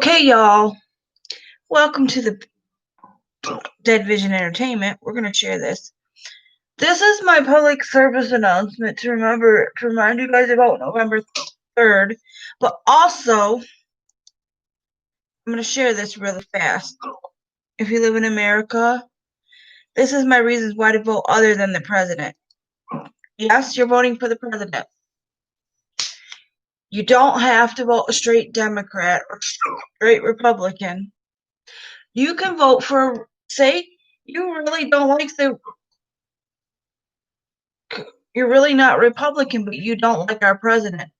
Okay, y'all. Welcome to the Dead Vision Entertainment. We're going to share this. This is my public service announcement to remind you guys about November 3rd. But also, I'm going to share this really fast. If you live in America, this is my reasons why to vote other than the president. Yes, you're voting for the president. You don't have to vote a straight Democrat or straight Republican. You can vote for, say, you really don't like you're really not Republican, but you don't like our president.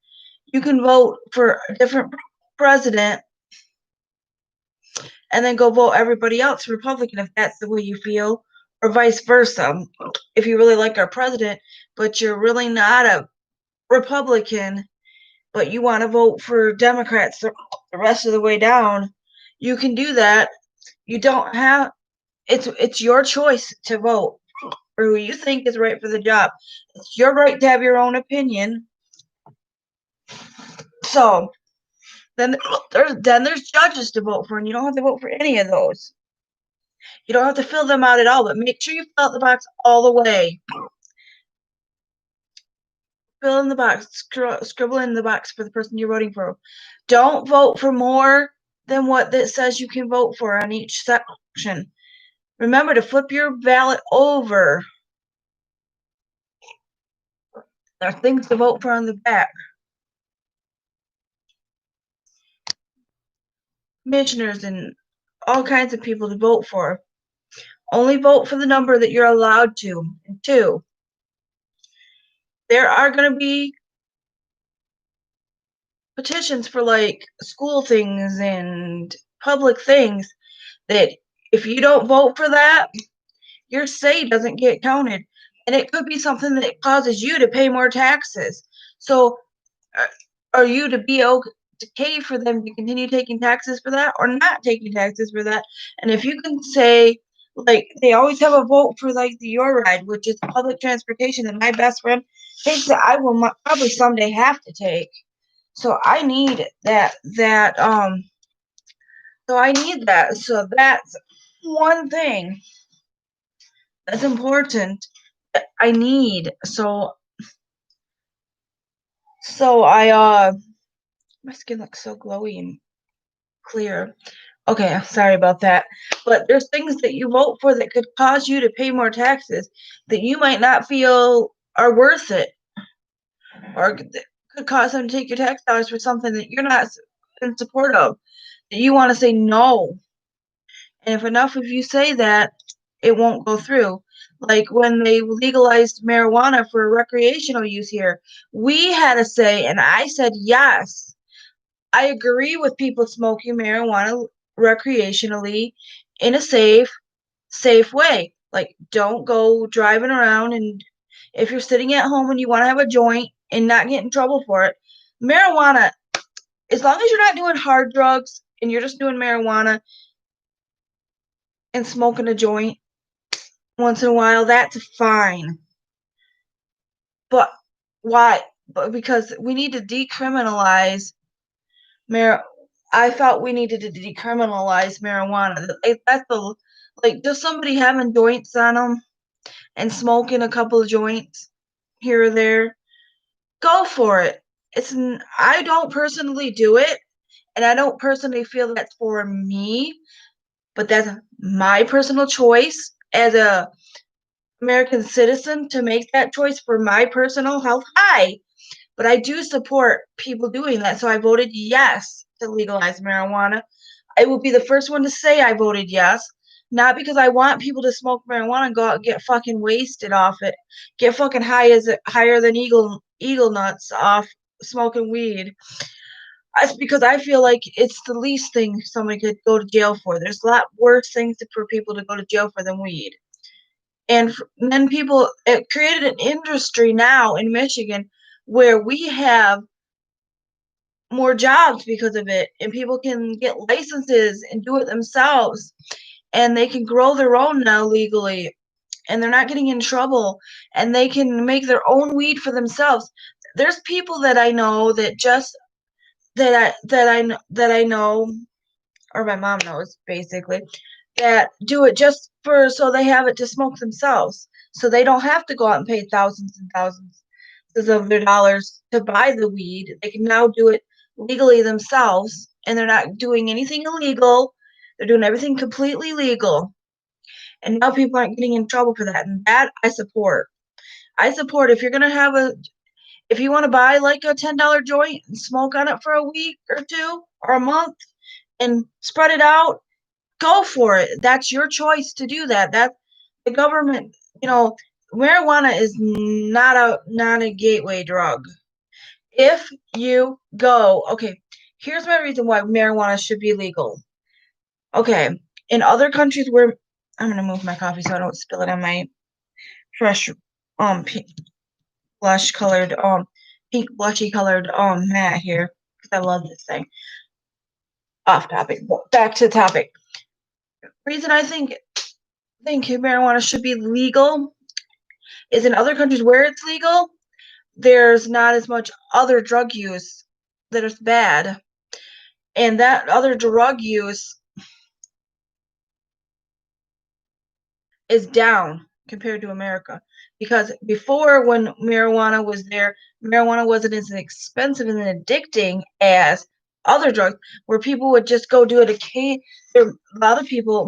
You can vote for a different president and then go vote everybody else Republican if that's the way you feel, or vice versa. If you really like our president, but you're really not a Republican, but you want to vote for Democrats the rest of the way down, you can do that. You don't have it's your choice to vote for who you think is right for the job. It's your right to have your own opinion. So then there's judges to vote for, and you don't have to vote for any of those. You don't have to fill them out at all, but make sure you fill out the box all the way. Fill in the box, scribble in the box for the person you're voting for. Don't vote for more than what that says you can vote for on each section. Remember to flip your ballot over. There are things to vote for on the back. Commissioners and all kinds of people to vote for. Only vote for the number that you're allowed to. And 2, there are going to be petitions for like school things and public things that if you don't vote for that, your say doesn't get counted. And it could be something that causes you to pay more taxes. So are you to be okay for them to continue taking taxes for that or not taking taxes for that? And if you can say, like, they always have a vote for like the Your Ride, which is public transportation that my best friend takes that I will probably someday have to take. So I need that. So I need that. So that's one thing that's important that I need. So my skin looks so glowy and clear. Okay, sorry about that. But there's things that you vote for that could cause you to pay more taxes that you might not feel are worth it, or could cause them to take your tax dollars for something that you're not in support of, that you want to say no. And if enough of you say that, it won't go through. Like when they legalized marijuana for recreational use here, we had a say, and I said yes. I agree with people smoking marijuana recreationally in a safe way. Like, don't go driving around, and if you're sitting at home and you want to have a joint and not get in trouble for it, marijuana, as long as you're not doing hard drugs and you're just doing marijuana and smoking a joint once in a while, that's fine. But why? But because we need to decriminalize I thought we needed to decriminalize marijuana. That's just somebody having joints on them and smoking a couple of joints here or there. Go for it. I don't personally do it, and I don't personally feel that's for me, but that's my personal choice as a American citizen to make that choice for my personal health. But I do support people doing that, so I voted yes to legalize marijuana. I will be the first one to say I voted yes, not because I want people to smoke marijuana and go out and get fucking wasted off it, get fucking higher than eagle nuts off smoking weed. It's because I feel like it's the least thing somebody could go to jail for. There's a lot worse things for people to go to jail for than weed. And then it created an industry now in Michigan where we have more jobs because of it, and people can get licenses and do it themselves, and they can grow their own now legally, and they're not getting in trouble, and they can make their own weed for themselves. There's people that I know that I know or my mom knows, basically, that do it just so they have it to smoke themselves. So they don't have to go out and pay thousands and thousands of their dollars to buy the weed. They can now do it legally themselves, and they're not doing anything illegal. They're doing everything completely legal. And now people aren't getting in trouble for that. And that I support. I support if you're going to if you want to buy like a $10 joint and smoke on it for a week or two or a month and spread it out, go for it. That's your choice to do that. That the government, marijuana is not a gateway drug. If you go, okay, here's my reason why marijuana should be legal. Okay, in other countries where I'm gonna move my coffee so I don't spill it on my fresh pink blushy colored mat here because I love this thing. Off topic, back to the topic. Reason I think marijuana should be legal is in other countries where it's legal, there's not as much other drug use that is bad, and that other drug use is down compared to America. Because before, when marijuana was there, marijuana wasn't as expensive and addicting as other drugs, where people would just go do it.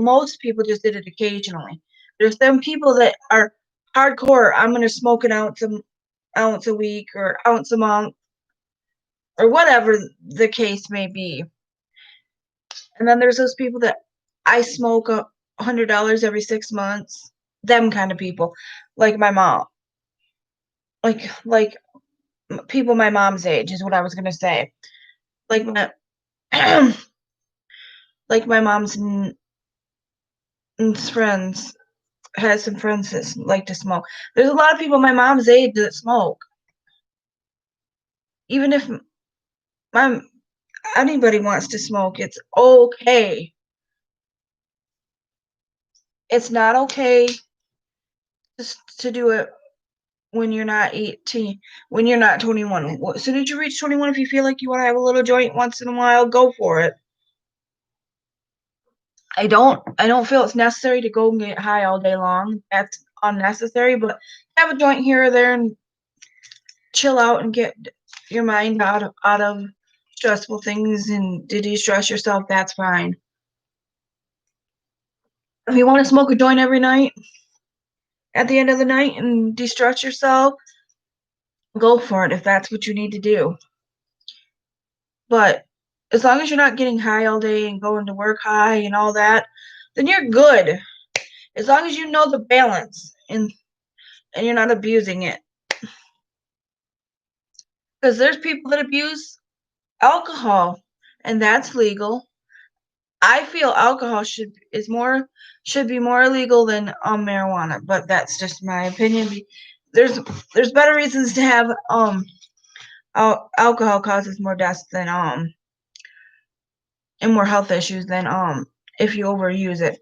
Most people just did it occasionally. There's some people that are hardcore. I'm going to smoke an ounce a week or ounce a month or whatever the case may be. And then there's those people that I smoke $100 every 6 months. Them kind of people, like my mom, like people my mom's age is what I was gonna say. Like my like my mom's friends has some friends that like to smoke. There's a lot of people my mom's age that smoke. Even if anybody wants to smoke, it's okay. It's not okay to do it when you're not 18, when you're not 21. As soon as you reach 21, if you feel like you want to have a little joint once in a while, go for it. I don't feel it's necessary to go and get high all day long. That's unnecessary, but have a joint here or there and chill out and get your mind out of stressful things and to de-stress yourself, that's fine. If you want to smoke a joint every night at the end of the night and de-stress yourself, go for it if that's what you need to do. But as long as you're not getting high all day and going to work high and all that, then you're good. As long as you know the balance and you're not abusing it. Because there's people that abuse alcohol, and that's legal. I feel alcohol should be more illegal than marijuana, but that's just my opinion. There's better reasons to have alcohol causes more deaths than and more health issues than if you overuse it.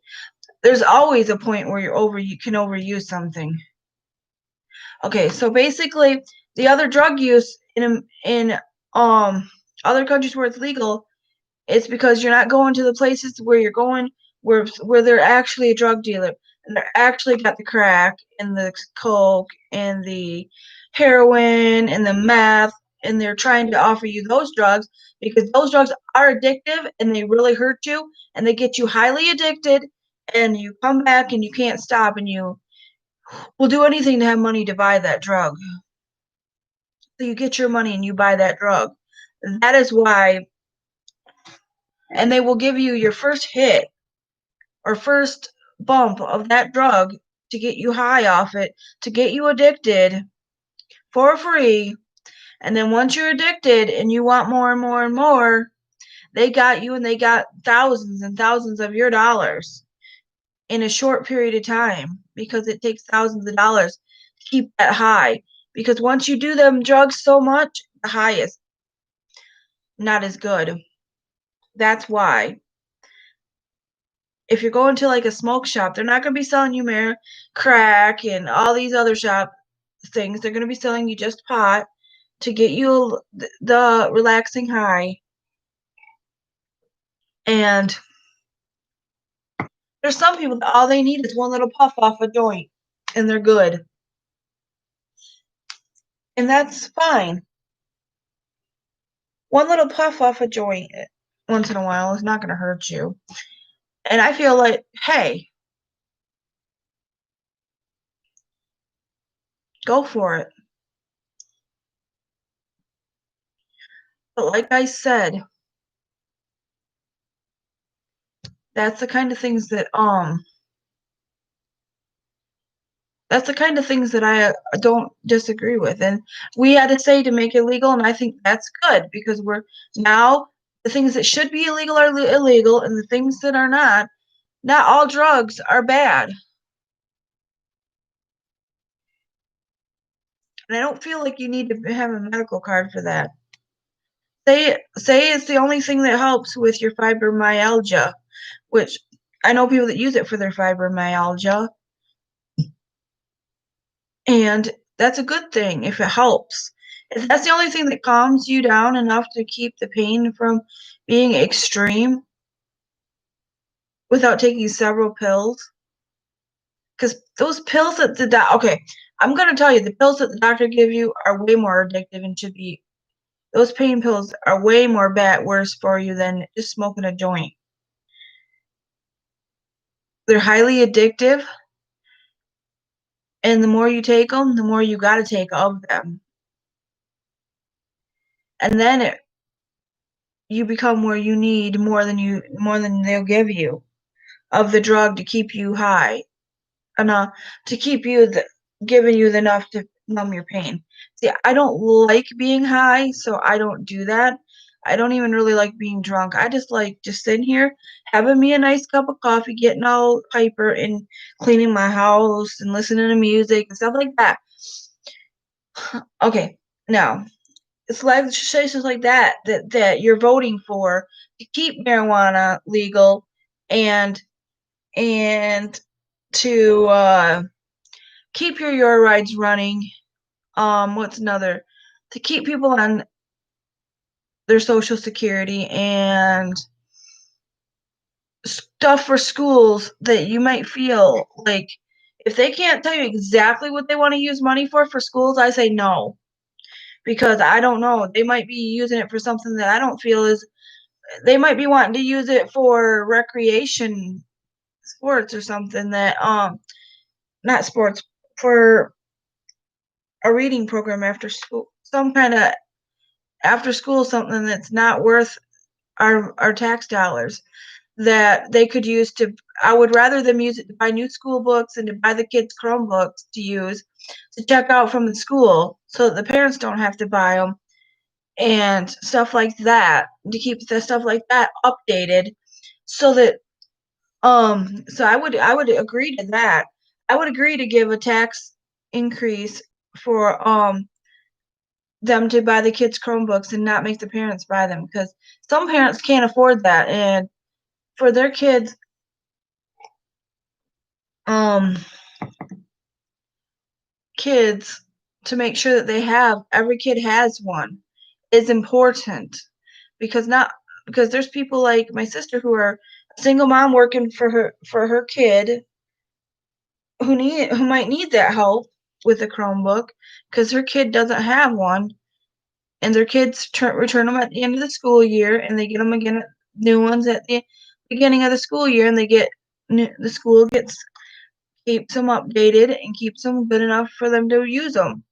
There's always a point where you can overuse something. Okay, so basically the other drug use in other countries where it's legal, it's because you're not going to the places where you're going where they're actually a drug dealer and they're actually got the crack and the coke and the heroin and the meth, and they're trying to offer you those drugs because those drugs are addictive and they really hurt you and they get you highly addicted and you come back and you can't stop and you will do anything to have money to buy that drug. So you get your money and you buy that drug. That is why. And they will give you your first hit or first bump of that drug to get you high off it, to get you addicted for free. And then once you're addicted and you want more and more and more, they got you and they got thousands and thousands of your dollars in a short period of time because it takes thousands of dollars to keep that high. Because once you do them drugs so much, the high is not as good. That's why. If you're going to like a smoke shop, they're not going to be selling you crack and all these other shop things. They're going to be selling you just pot to get you the relaxing high. And There's some people that all they need is one little puff off a joint, and they're good. And that's fine. One little puff off a joint once in a while is not going to hurt you. And I feel like, hey, go for it. But like I said, that's the kind of things that I don't disagree with. And we had to say to make it legal, and I think that's good, because we're now, the things that should be illegal are illegal, and the things that are not all drugs are bad. And I don't feel like you need to have a medical card for that. Say it's the only thing that helps with your fibromyalgia, which I know people that use it for their fibromyalgia. And that's a good thing if it helps. If that's the only thing that calms you down enough to keep the pain from being extreme without taking several pills. Because those pills that I'm going to tell you, the pills that the doctor give you are way more addictive and should be, those pain pills are way more worse for you than just smoking a joint. They're highly addictive, and the more you take them, the more you got to take of them. And then you become where you need more than they'll give you of the drug to keep you high, enough to keep you giving you enough to numb your pain. See, I don't like being high, so I don't do that. I don't even really like being drunk. I just like just sitting here, having me a nice cup of coffee, getting all hyper and cleaning my house and listening to music and stuff like that. Okay, now it's legislations like that you're voting for to keep marijuana legal and to keep your rides running. What's another? To keep people on their Social Security and stuff for schools that you might feel like if they can't tell you exactly what they want to use money for schools, I say no. Because I don't know. They might be using it for something that I don't feel is, they might be wanting to use it for recreation, sports or something that, not sports, for a reading program after school, some kind of after school, something that's not worth our tax dollars that they could use to, I would rather them use it to buy new school books and to buy the kids Chromebooks to use to check out from the school so that the parents don't have to buy them and stuff like that, to keep the stuff like that updated so that so I would agree to that. I would agree to give a tax increase for them to buy the kids Chromebooks and not make the parents buy them, because some parents can't afford that, and for their kids kids to make sure that every kid has one is important, because there's people like my sister who are a single mom working for her kid who might need that help with a Chromebook because her kid doesn't have one, and their kids return them at the end of the school year, and they get them again, new ones at the beginning of the school year, and the school keeps them updated and keeps them good enough for them to use them.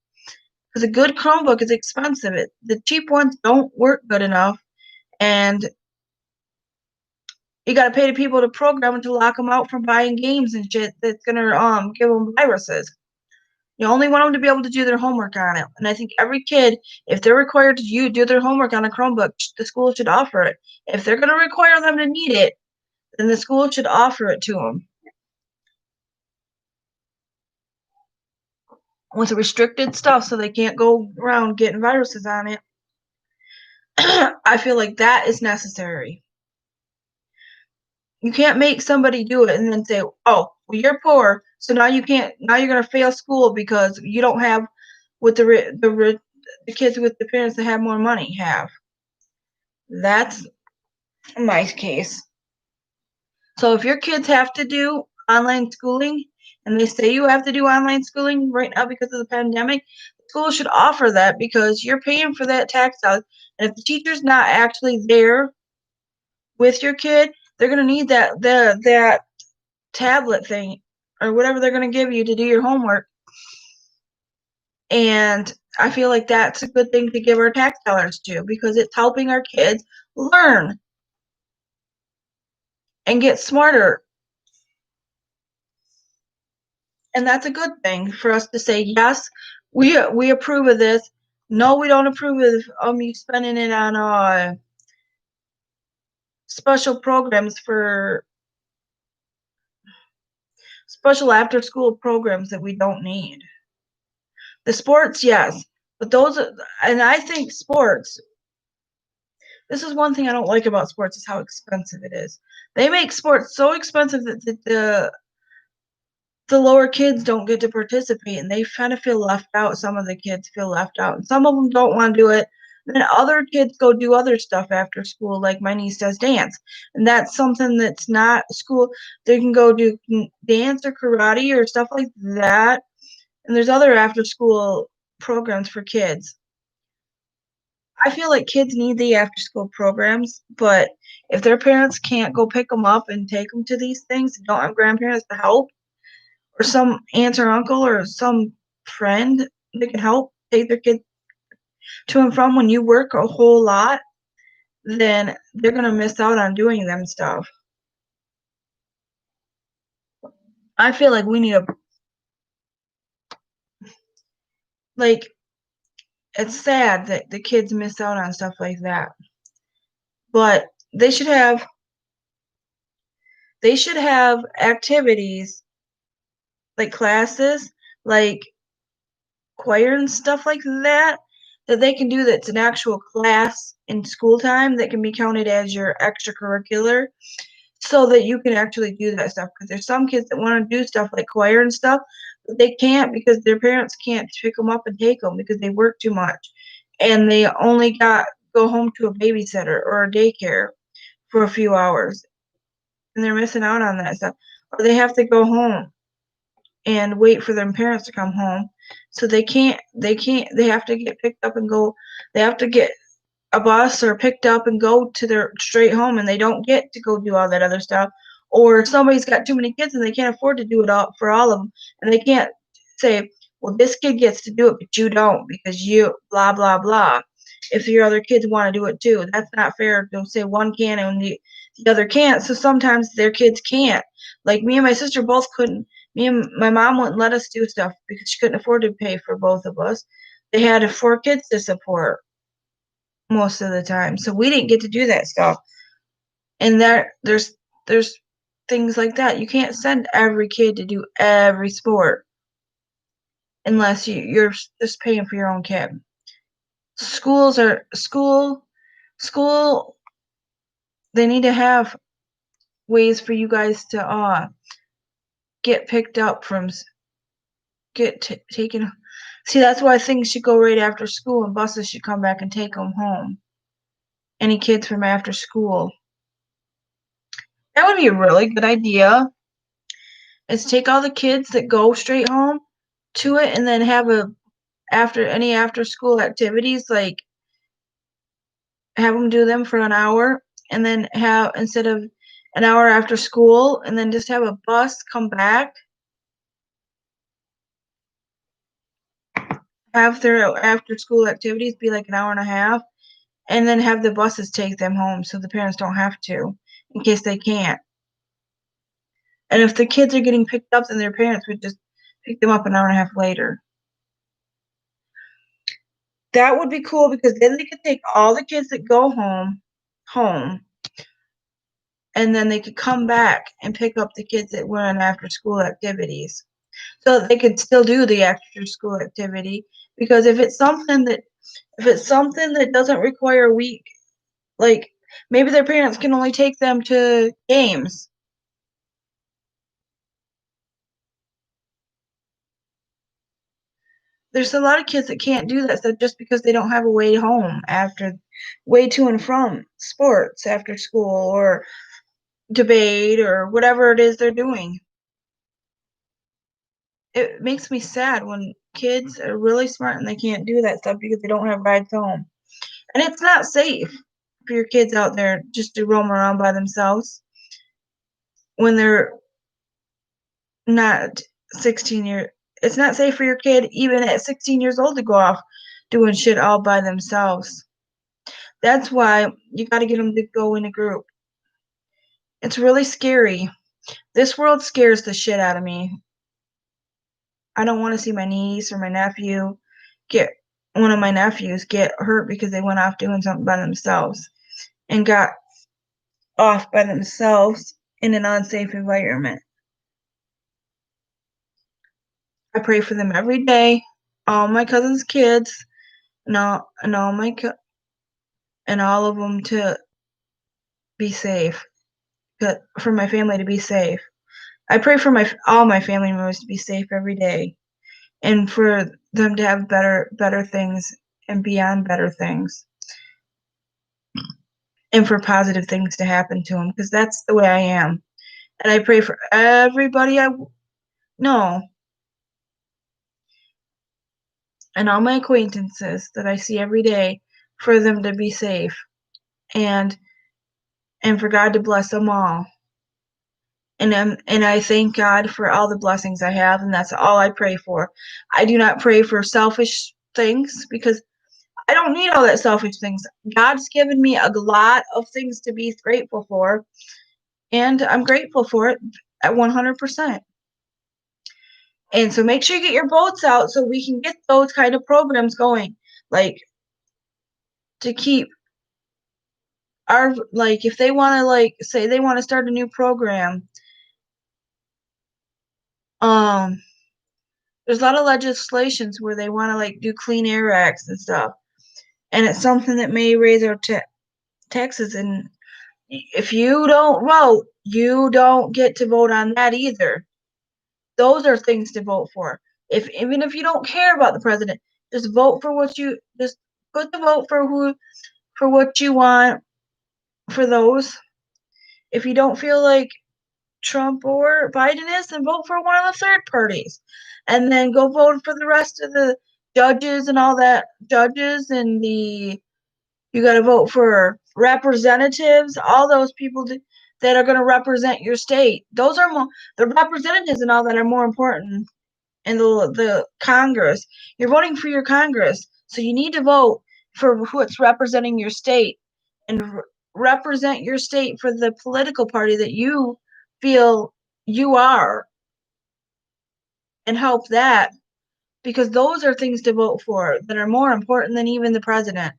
Because a good Chromebook is expensive. The cheap ones don't work good enough, and you got to pay the people to program to lock them out from buying games and shit that's gonna give them viruses. You only want them to be able to do their homework on it. And I think every kid, if they're required to do their homework on a Chromebook, the school should offer it. If they're going to require them to need it, then the school should offer it to them with restricted stuff so they can't go around getting viruses on it. I feel like that is necessary. You can't make somebody do it and then say, oh, well, you're poor, so now you can't, now you're going to fail school because you don't have what the kids with the parents that have more money have. That's my case. So if your kids have to do online schooling, and they say you have to do online schooling right now because of the pandemic, schools should offer that because you're paying for that tax dollars. And if the teacher's not actually there with your kid, they're gonna need that tablet thing or whatever they're gonna give you to do your homework. And I feel like that's a good thing to give our tax dollars to because it's helping our kids learn and get smarter. And that's a good thing for us to say, yes, we approve of this. No, we don't approve of you spending it on special programs for special after school programs that we don't need. The sports, yes, but those are, and I think sports, this is one thing I don't like about sports is how expensive it is. They make sports so expensive that the lower kids don't get to participate, and they kind of feel left out. Some of the kids feel left out, and some of them don't want to do it. And then other kids go do other stuff after school, like my niece does dance, and that's something that's not school. They can go do dance or karate or stuff like that, and there's other after school programs for kids. I feel like kids need the after school programs, but if their parents can't go pick them up and take them to these things, don't have grandparents to help, or some aunt or uncle or some friend that can help take their kid to and from when you work a whole lot, then they're going to miss out on doing them stuff. I feel like we need like, it's sad that the kids miss out on stuff like that. But they should have activities like classes, like choir and stuff like that they can do that's an actual class in school time that can be counted as your extracurricular so that you can actually do that stuff. Because there's some kids that want to do stuff like choir and stuff, but they can't because their parents can't pick them up and take them because they work too much. And they only go home to a babysitter or a daycare for a few hours. And they're missing out on that stuff. Or they have to go home and wait for their parents to come home. So they have to get picked up and go. They have to get a bus or picked up and go to their straight home, and they don't get to go do all that other stuff. Or somebody's got too many kids and they can't afford to do it all for all of them, and they can't say, well, this kid gets to do it, but you don't because you blah, blah, blah. If your other kids want to do it too, that's not fair to say one can and the other can't. So sometimes their kids can't. Like me and my sister both couldn't. Me and my mom wouldn't let us do stuff because she couldn't afford to pay for both of us. They had 4 kids to support most of the time, so we didn't get to do that stuff. And there's things like that. You can't send every kid to do every sport unless you're just paying for your own kid. Schools are school. They need to have ways for you guys to get picked up from taken. See, that's why things should go right after school, and buses should come back and take them home. Any kids from after school. That would be a really good idea. Is take all the kids that go straight home to it, and then have any after school activities, like have them do them for an hour, and then have, instead of an hour after school, and then just have a bus come back, have their after school activities be like an hour and a half, and then have the buses take them home so the parents don't have to, in case they can't. And if the kids are getting picked up, then their parents would just pick them up an hour and a half later. That would be cool because then they could take all the kids that go home, and then they could come back and pick up the kids that went on after school activities. So that they could still do the after school activity, because if it's something that doesn't require a week, like maybe their parents can only take them to games. There's a lot of kids that can't do that stuff just because they don't have a way home way to and from sports after school, or debate or whatever it is they're doing. It makes me sad when kids are really smart and they can't do that stuff because they don't have rides home. And it's not safe for your kids out there just to roam around by themselves when they're not 16 years. It's not safe for your kid even at 16 years old to go off doing shit all by themselves. That's why you got to get them to go in a group. It's really scary. This world scares the shit out of me. I don't want to see my niece or my nephew one of my nephews get hurt because they went off doing something by themselves and got off by themselves in an unsafe environment. I pray for them every day, all my cousins' kids, and all of them to be safe, for my family to be safe. I pray for all my family members to be safe every day, and for them to have better things and beyond better things, and for positive things to happen to them, because that's the way I am. And I pray for everybody I know and all my acquaintances that I see every day, for them to be safe and for God to bless them all. And I thank God for all the blessings I have, and that's all I pray for. I do not pray for selfish things because I don't need all that selfish things. God's given me a lot of things to be grateful for, and I'm grateful for it at 100%. And so make sure you get your votes out so we can get those kind of programs going, like to keep our, like if they want to, like say they want to start a new program, there's a lot of legislations where they want to like do clean air acts and stuff, and it's something that may raise our taxes. And if you don't vote, you don't get to vote on that either. Those are things to vote for. Even if you don't care about the president, just vote for just put the vote for what you want for those. If you don't feel like Trump or Biden is, then vote for one of the third parties. And then go vote for the rest of the judges and all that. Judges and you got to vote for representatives, all those people that are going to represent your state. Those are the representatives and all that are more important. And the Congress. You're voting for your Congress. So you need to vote for what's representing your state and represent your state for the political party that you feel you are, and help that, because those are things to vote for that are more important than even the president.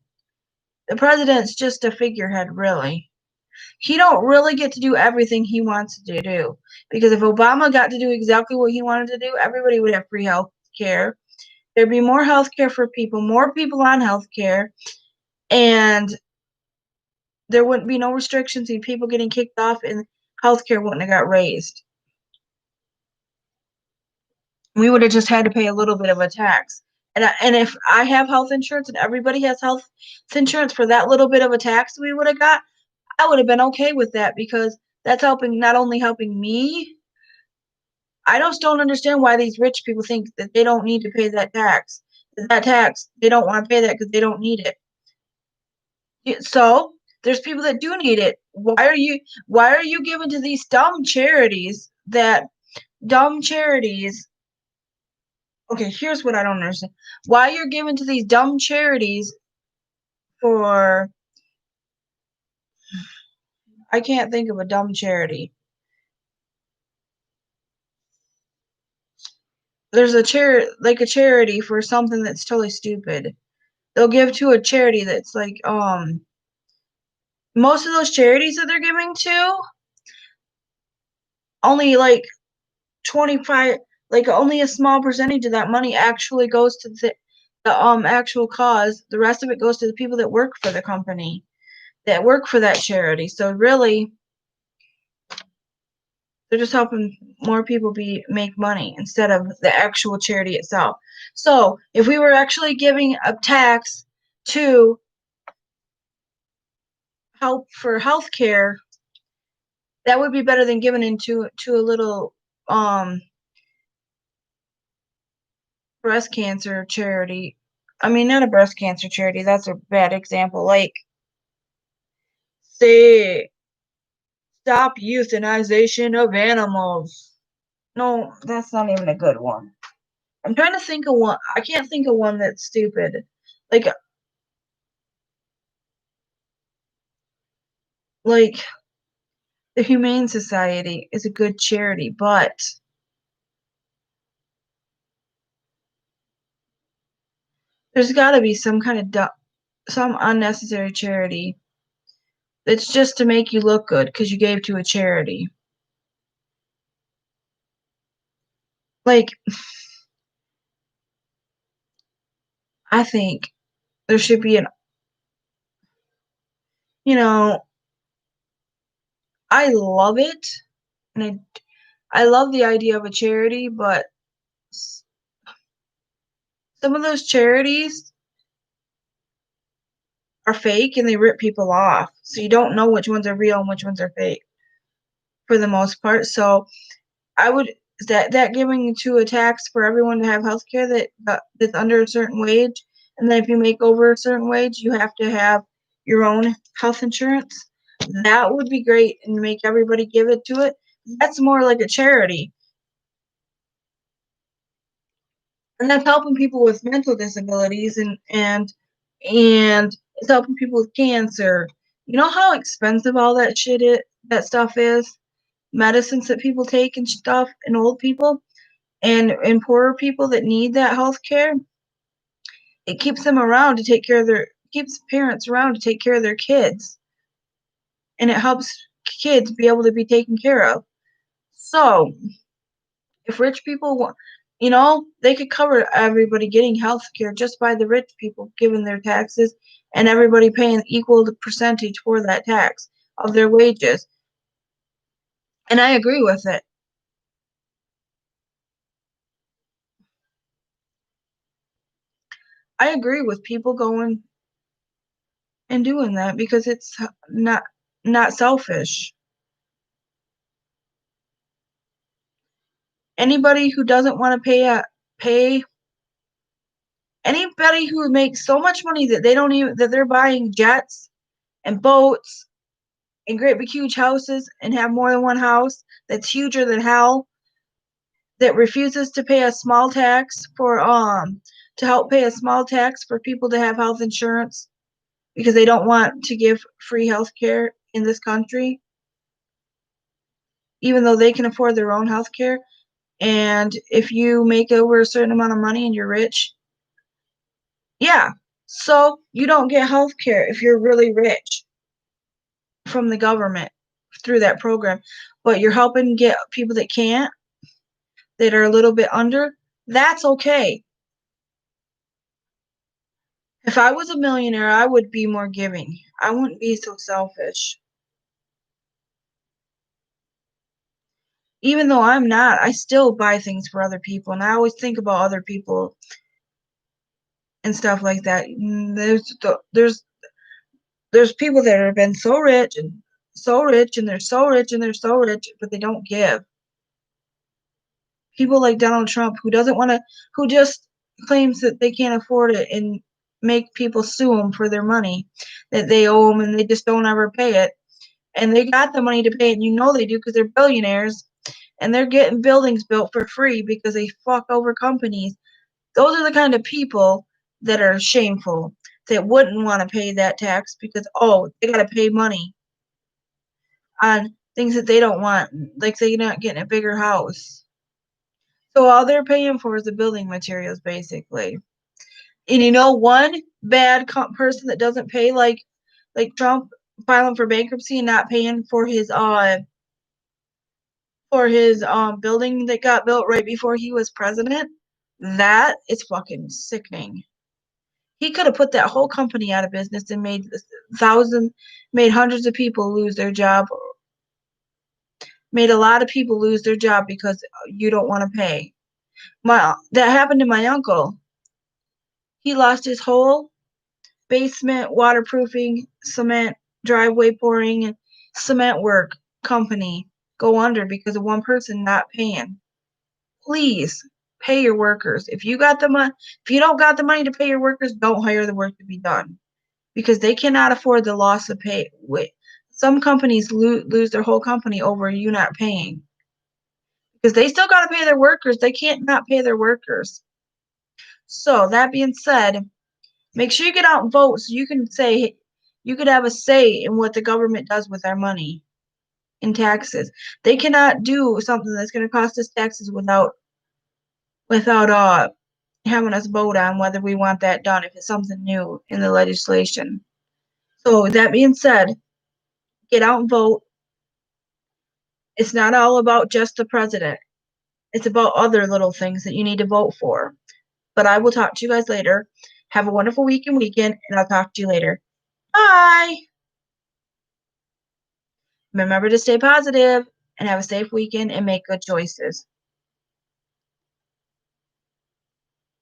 The president's just a figurehead, really. He don't really get to do everything he wants to do, because if Obama got to do exactly what he wanted to do, everybody would have free health care. There'd be more health care for people, more people on health care, and there wouldn't be no restrictions and people getting kicked off, and health care wouldn't have got raised. We would have just had to pay a little bit of a tax. And if I have health insurance and everybody has health insurance, for that little bit of a tax we would have got, I would have been okay with that, because that's not only helping me. I just don't understand why these rich people think that they don't need to pay that tax. They don't want to pay that because they don't need it. So there's people that do need it. Why are you giving to these dumb charities Okay, here's what I don't understand. Why you're giving to these dumb charities for, I can't think of a dumb charity. There's a charity for something that's totally stupid. They'll give to a charity that's like, most of those charities that they're giving to, only like 25, like only a small percentage of that money actually goes to the actual cause. The rest of it goes to the people that work for the company, that work for that charity. So really, they're just helping more people make money instead of the actual charity itself. So if we were actually giving a tax to help for healthcare, That would be better than giving into to a little breast cancer charity. I mean, not a breast cancer charity. That's a bad example. Like, say, stop euthanization of animals. No, that's not even a good one. I'm trying to think of one. I can't think of one that's stupid. Like the Humane Society is a good charity, but there's got to be some kind of some unnecessary charity that's just to make you look good because you gave to a charity. Like, I think there should be I love it, and I love the idea of a charity, but some of those charities are fake and they rip people off. So you don't know which ones are real and which ones are fake for the most part. So I would that giving to a tax for everyone to have health care that's under a certain wage, and then if you make over a certain wage, you have to have your own health insurance. That would be great and make everybody give it to it. That's more like a charity. And that's helping people with mental disabilities and it's helping people with cancer. You know how expensive all that that stuff is? Medicines that people take and stuff, and old people and poorer people that need that health care. It keeps them around to take care of keeps parents around to take care of their kids. And it helps kids be able to be taken care of. So if rich people want, they could cover everybody getting health care just by the rich people giving their taxes and everybody paying equal percentage for that tax of their wages. And I agree with it. I agree with people going and doing that because it's not selfish. Anybody who doesn't want to pay anybody who makes so much money that they're buying jets and boats and great big huge houses and have more than one house that's huger than hell, that refuses to pay a small tax to help pay a small tax for people to have health insurance because they don't want to give free health care in this country, even though they can afford their own health care. And if you make over a certain amount of money and you're rich, yeah, so you don't get health care if you're really rich from the government through that program, but you're helping get people that can't, that are a little bit under, that's okay. If I was a millionaire, I would be more giving. I wouldn't be so selfish. Even though I'm not, I still buy things for other people, and I always think about other people and stuff like that. There's people that have been so rich and so rich and they're so rich and they're so rich, but they don't give. People like Donald Trump who just claims that they can't afford it and make people sue them for their money that they owe them, and they just don't ever pay it. And they got the money to pay it, and they do because they're billionaires, and they're getting buildings built for free because they fuck over companies. Those are the kind of people that are shameful, that wouldn't want to pay that tax because, they got to pay money on things that they don't want, like they're not getting a bigger house. So all they're paying for is the building materials, basically. And one bad person that doesn't pay, like Trump filing for bankruptcy and not paying for his building that got built right before he was president, that is fucking sickening. He could have put that whole company out of business and made hundreds of people lose their job, made a lot of people lose their job because you don't want to pay. That happened to my uncle. He lost his whole basement waterproofing, cement, driveway pouring, and cement work company go under because of one person not paying. Please pay your workers. If you got the money, if you don't got the money to pay your workers, don't hire the work to be done because they cannot afford the loss of pay. Some companies lose their whole company over you not paying because they still got to pay their workers. They can't not pay their workers. So that being said, make sure you get out and vote so you can say you could have a say in what the government does with our money in taxes. They cannot do something that's going to cost us taxes without having us vote on whether we want that done if it's something new in the legislation. So that being said, get out and vote. It's not all about just the president. It's about other little things that you need to vote for. But I will talk to you guys later. Have a wonderful week and weekend, and I'll talk to you later. Bye. Remember to stay positive and have a safe weekend and make good choices.